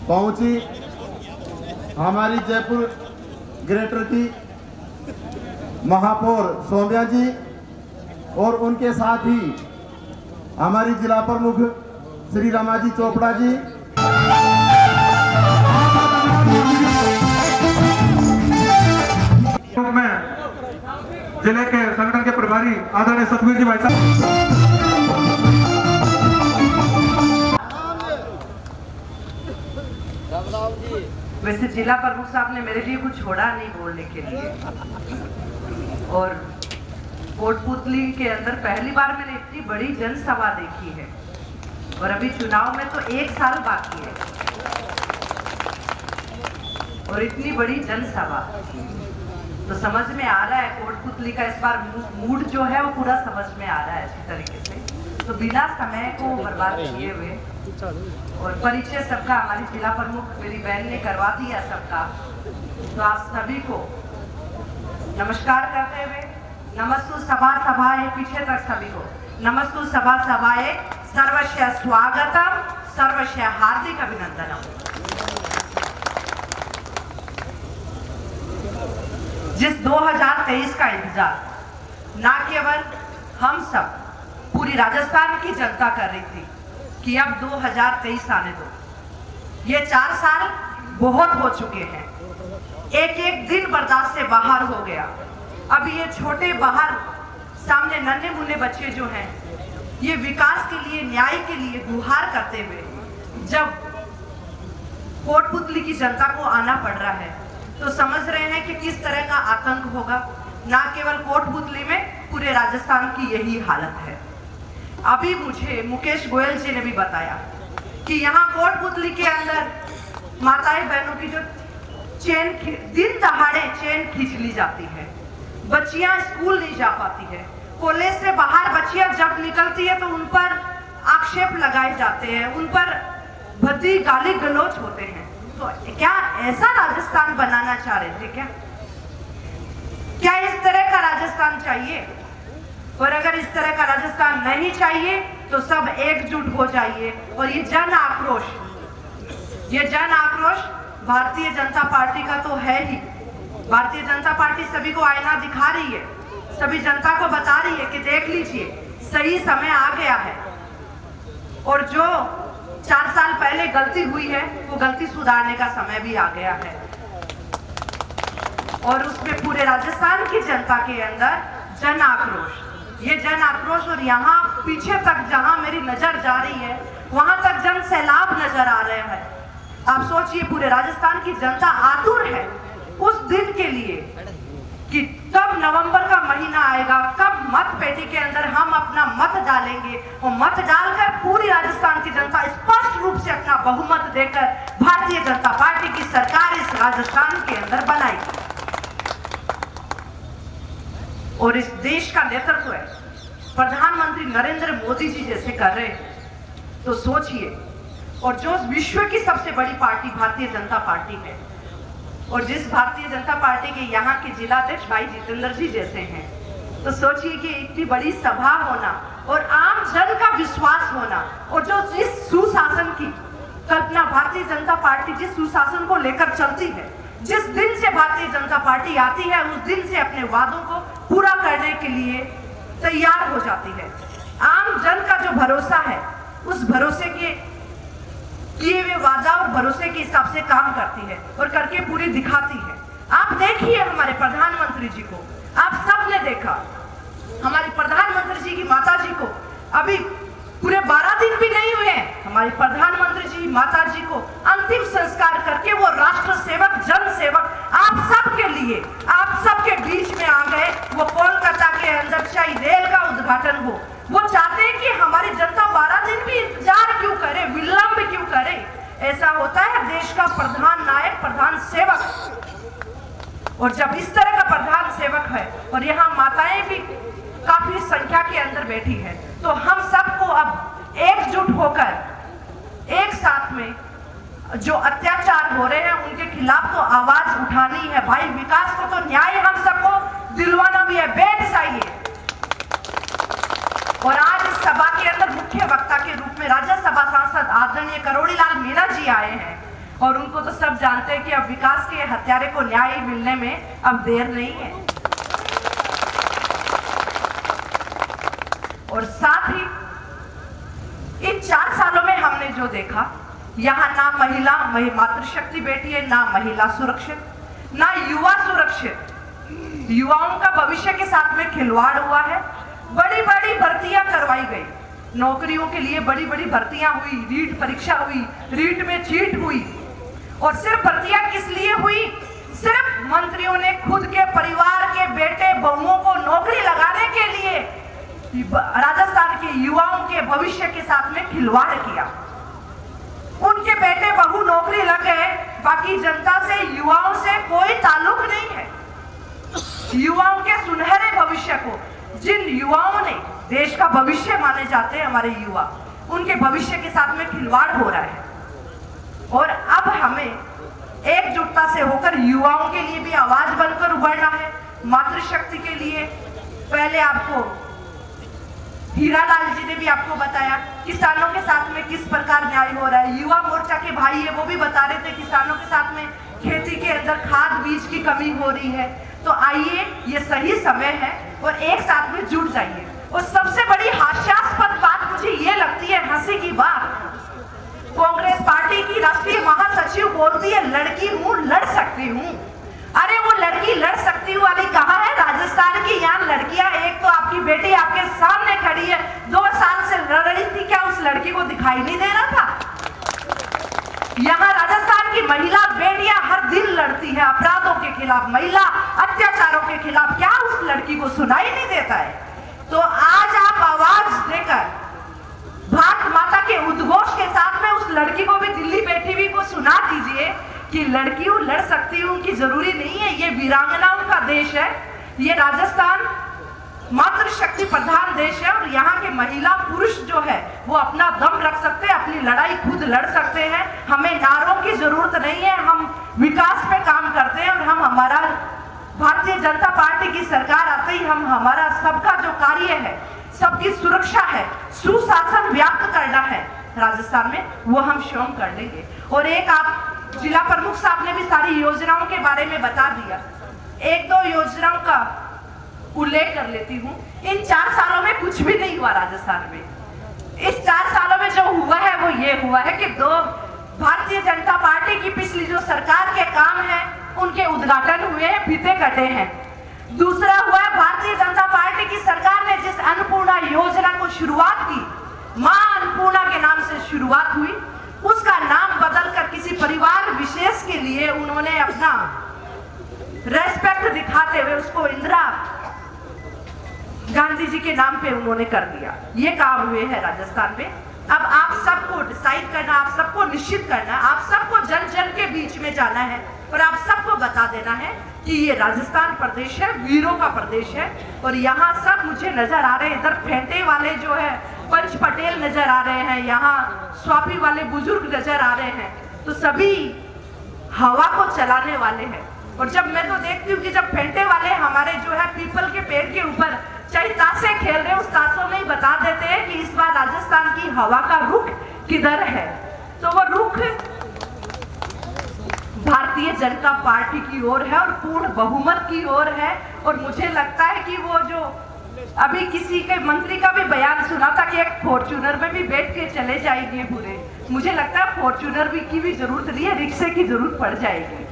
पहुंची हमारी जयपुर ग्रेटर की महापौर सौम्या जी और उनके साथ ही हमारी जिला प्रमुख श्री रमाजी चोपड़ा जी, में जिले के संगठन के प्रभारी आदरणीय सतवीर जी भाई साहब। वैसे जिला प्रमुख साहब ने मेरे लिए कुछ छोड़ा नहीं बोलने के लिए, और कोटपुतली के अंदर पहली बार मैंने इतनी बड़ी जनसभा देखी है, और अभी चुनाव में तो 1 साल बाकी है और इतनी बड़ी जनसभा, तो समझ में आ रहा है कोटपुतली का इस बार मूड जो है वो पूरा समझ में आ रहा है अच्छी तरीके से। तो बिना समय को बर्बाद किए हुए और परिचय सबका हमारी जिला प्रमुख मेरी बहन ने करवा दिया सबका, तो आप सभी को नमस्कार करते हुए नमस्तु सभा सभाए, पीछे तक सभी को नमस्तु सभा सभाए, सर्वस्य स्वागतम, सर्वस्य हार्दिक अभिनंदनम। जिस 2023 का इंतजार ना केवल हम सब पूरी राजस्थान की जनता कर रही थी कि अब 2023 आने दो, ये 4 साल बहुत हो चुके हैं, एक एक दिन बर्दाश्त से बाहर हो गया। अब ये छोटे बाहर सामने नन्हे मुन्ने बच्चे जो हैं, ये विकास के लिए, न्याय के लिए गुहार करते हुए जब कोटपुतली की जनता को आना पड़ रहा है, तो समझ रहे हैं कि किस तरह का आतंक होगा। ना केवल कोटपुतली में, पूरे राजस्थान की यही हालत है। अभी मुझे मुकेश गोयल जी ने भी बताया कि यहाँ कोटपुतली के अंदर माताएं बहनों की जो चेन दिन दहाड़े चेन खींच ली जाती है, बच्चियां स्कूल नहीं जा पाती है, कॉलेज से बाहर बच्चियां जब निकलती है तो उन पर आक्षेप लगाए जाते हैं, उन पर भद्दी गाली गलौज होते हैं। तो क्या ऐसा राजस्थान बनाना चाह रहे थे क्या इस तरह का राजस्थान चाहिए? और अगर इस तरह का राजस्थान नहीं चाहिए तो सब एकजुट हो जाइए। और ये जन आक्रोश भारतीय जनता पार्टी का तो है ही। भारतीय जनता पार्टी सभी को आईना दिखा रही है, सभी जनता को बता रही है कि देख लीजिए सही समय आ गया है, और जो 4 साल पहले गलती हुई है वो गलती सुधारने का समय भी आ गया है। और उसमें पूरे राजस्थान की जनता के अंदर जन आक्रोश, ये जन आक्रोश, और यहाँ पीछे तक जहाँ मेरी नजर जा रही है वहां तक जन सैलाब नजर आ रहे हैं। आप सोचिए पूरे राजस्थान की जनता आतुर है उस दिन के लिए कि कब नवंबर का महीना आएगा, कब मत पेटी के अंदर हम अपना मत डालेंगे, और मत डालकर पूरी राजस्थान की जनता स्पष्ट रूप से अपना बहुमत देकर भारतीय जनता पार्टी की सरकार इस राजस्थान के अंदर बनाएगी। और इस देश का नेतृत्व है प्रधानमंत्री नरेंद्र मोदी जी जैसे कर रहे हैं, तो सोचिए। और जो विश्व की सबसे बड़ी पार्टी भारतीय जनता पार्टी है, और जिस भारतीय जनता पार्टी के यहाँ के जिलाध्यक्ष भाई जितेंद्र जी जैसे हैं, तो सोचिए कि इतनी बड़ी सभा होना और आम जन का विश्वास होना, और जो जिस सुशासन की कल्पना भारतीय जनता पार्टी जिस सुशासन को लेकर चलती है, जिस दिन से भारतीय जनता पार्टी आती है उस दिन से अपने वादों को पूरा करने के लिए तैयार हो जाती है। आम जन का जो भरोसा है उस भरोसे के किए हुए वादा और भरोसे के हिसाब से काम करती है और करके पूरी दिखाती है। आप देखिए हमारे प्रधानमंत्री जी को, आप सब ने देखा हमारी प्रधानमंत्री जी की माता जी को, अभी पूरे 12 दिन भी नहीं हुए हमारी प्रधानमंत्री जी माता जी को अंतिम संस्कार करके वो राष्ट्र सेवक, जन सेवक आप सब के लिए, आप सबके बीच में आ गए। वो कोलकाता के अंदर चाहे रेल का उद्घाटन हो, वो चाहते हैं कि हमारी जनता 12 दिन भी इंतजार क्यों करे, विलंब क्यों करे। ऐसा होता है देश का प्रधान नायक, प्रधान सेवक। और जब इस तरह का प्रधान सेवक है और यहाँ माताएं भी काफी संख्या के अंदर बैठी है, तो हम सबको अब एकजुट होकर एक साथ में जो अत्याचार हो रहे हैं उनके खिलाफ तो आवाज उठानी है। भाई विकास को तो न्याय हम सबको दिलवाना भी है, बेहद। और आज इस सभा के अंदर मुख्य वक्ता के रूप में राज्यसभा सांसद आदरणीय करोड़ीलाल मीणा जी आए हैं, और उनको तो सब जानते हैं कि अब विकास के हत्यारे को न्याय मिलने में अब देर नहीं है। और साथ ही इन 4 सालों में हमने जो देखा, यहाँ ना महिला मातृशक्ति बैठी है, ना महिला सुरक्षित, ना युवा सुरक्षित। युवाओं का भविष्य के साथ में खिलवाड़ हुआ है। बड़ी बड़ी भर्तियां करवाई गई, नौकरियों के लिए बड़ी बड़ी भर्तियां हुई, रीट परीक्षा हुई, रीट में चीट हुई। और सिर्फ भर्तियां किस लिए हुई? सिर्फ मंत्रियों ने खुद के परिवार के बेटे बहुओं को नौकरी लगाने के लिए राजस्थान के युवाओं के भविष्य के साथ में खिलवाड़ किया। उनके बेटे बहू नौकरी लग गए, बाकी जनता से, युवाओं से कोई ताल्लुक नहीं है। युवाओं के सुनहरे भविष्य को, जिन युवाओं ने देश का भविष्य माने जाते हैं हमारे युवा, उनके भविष्य के साथ में खिलवाड़ हो रहा है। और अब हमें एकजुटता से होकर युवाओं के लिए भी आवाज बनकर उभरना है। मातृशक्ति के लिए पहले आपको हीरालाल जी ने भी आपको बताया किसानों के साथ में किस प्रकार न्याय हो रहा है। युवा मोर्चा के भाई है, वो भी बता रहे थे किसानों के साथ में खेती के अंदर खाद बीज की कमी हो रही है। तो आइए, ये सही समय है और एक साथ में जुट जाइए। और सबसे बड़ी हास्यास्पद बात मुझे ये लगती है, हंसी की बात, कांग्रेस पार्टी की राष्ट्रीय महासचिव बोलती है लड़की हूँ, लड़ सकती हूँ। अरे वो लड़की लड़ सकती हूँ वाली कहाँ है? राजस्थान की यहाँ लड़कियां, एक तो आपकी बेटी आपके सामने खड़ी है, 2 साल से लड़ रही थी, क्या उस लड़की को दिखाई नहीं दे रहा था? यहाँ राजस्थान की महिला बेटियां हर दिन लड़ती है अपराधों के खिलाफ, महिला अत्याचारों के खिलाफ, क्या उस लड़की को सुनाई नहीं देता है? तो आज आप आवाज देकर भारत माता के उद्घोष के साथ में उस लड़की को भी दिल्ली बैठी हुई को सुना दीजिए कि लड़कियों लड़ सकती हूँ की जरूरी नहीं है। ये वीरांगनाओं का देश है, ये राजस्थान मातृशक्ति प्रधान देश है। और यहाँ के महिला पुरुष जो है वो अपना दम रख सकते हैं, अपनी लड़ाई खुद लड़ सकते हैं। हमें नारों की जरूरत नहीं है, हम विकास पे काम करते हैं। और हम, हमारा भारतीय जनता पार्टी की सरकार आते ही हम, हमारा सबका जो कार्य है, सबकी सुरक्षा है, सुशासन व्याप्त करना है राजस्थान में, वो हम स्वयं कर लेंगे। और एक आप जिला प्रमुख साहब ने भी सारी योजनाओं के बारे में बता दिया, 1-2 योजनाओं का उल्लेख कर लेती हूँ। इन 4 सालों में कुछ भी नहीं हुआ राजस्थान में। इस 4 सालों में जो हुआ है वो ये हुआ है कि 2 भारतीय जनता पार्टी की पिछली जो सरकार के काम है उनके उद्घाटन हुए हैं, फीते कटे हैं। दूसरा हुआ है भारतीय जनता पार्टी की सरकार ने जिस अन्नपूर्णा योजना को शुरुआत की, मां अन्नपूर्णा के नाम से शुरुआत हुई, उसका नाम बदलकर किसी परिवार विशेष के लिए उन्होंने अपना रेस्पेक्ट दिखाते हुए उसको इंदिरा गांधी जी के नाम पे उन्होंने कर दिया। ये काम हुए हैं राजस्थान में। अब आप सबको डिसाइड करना, आप सबको निश्चित करना, आप सबको जन जन के बीच में जाना है और आप सबको बता देना है कि ये राजस्थान प्रदेश है, वीरों का प्रदेश है। और यहाँ सब मुझे नजर आ रहे हैं, इधर फेंटे वाले जो है पंच पटेल नजर आ रहे हैं, यहाँ स्वापी वाले बुजुर्ग नजर आ रहे हैं, तो सभी हवा को चलाने वाले हैं। और जब मैं तो देखती हूँ कि जब फेंटे वाले हमारे जो है पीपल के पेड़ के ऊपर चाहे ताशे खेल रहे हैं, उस ताशों में ही बता देते हैं कि इस बार राजस्थान की हवा का रुख किधर है, तो वो रुख भारतीय जनता पार्टी की ओर है और पूर्ण बहुमत की ओर है। और मुझे लगता है कि वो जो अभी किसी के मंत्री का भी बयान सुना था कि एक फॉर्च्यूनर में भी बैठ के चले जाएंगे पूरे, मुझे लगता है फॉर्च्यूनर भी की भी जरूरत नहीं है, रिक्शे की जरूरत पड़ जाएगी।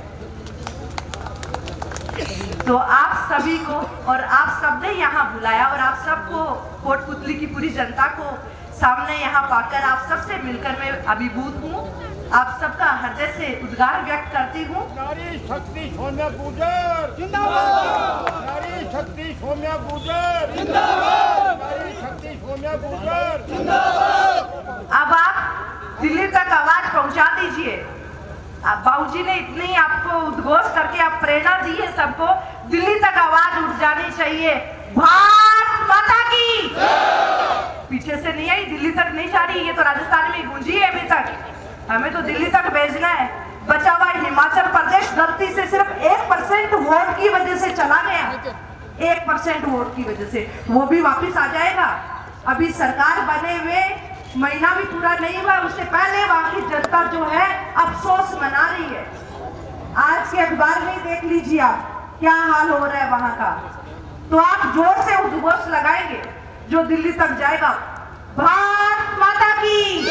तो आप सभी को, और आप सबने यहाँ बुलाया और आप सबको, कोटपुतली की पूरी जनता को सामने यहाँ पाकर आप सबसे मिलकर मैं अभिभूत हूँ। आप सबका हृदय से उद्गार व्यक्त करती हूँ। नारी शक्ति सोम्या गुर्जर जिंदाबाद, नारी शक्ति सोम्या गुर्जर जिंदाबाद, नारी शक्ति सोम्या गुर्जर जिंदाबाद। अब आप दिल्ली तक आवाज पहुँचा दीजिए। बाबूजी ने इतनी आपको उद्घोष करके आप प्रेरणा दी है सबको, दिल्ली तक आवाज उठ जानी चाहिए, भारत माता की। पीछे से नहीं आई, दिल्ली तक नहीं जा रही, ये तो राजस्थान में गूंजी है अभी तक, हमें तो दिल्ली तक भेजना है। बचा हुआ हिमाचल प्रदेश गलती से सिर्फ 1% वोट की वजह से चला गया, 1% वोट की वजह से, वो भी वापिस आ जाएगा। अभी सरकार बने हुए महीना भी पूरा नहीं हुआ, उससे पहले वहां की जनता जो है अफसोस मना रही है। आज के अखबार में देख लीजिए आप क्या हाल हो रहा है वहां का। तो आप जोर से उद्घोष लगाएंगे जो दिल्ली तक जाएगा, भारत माता की।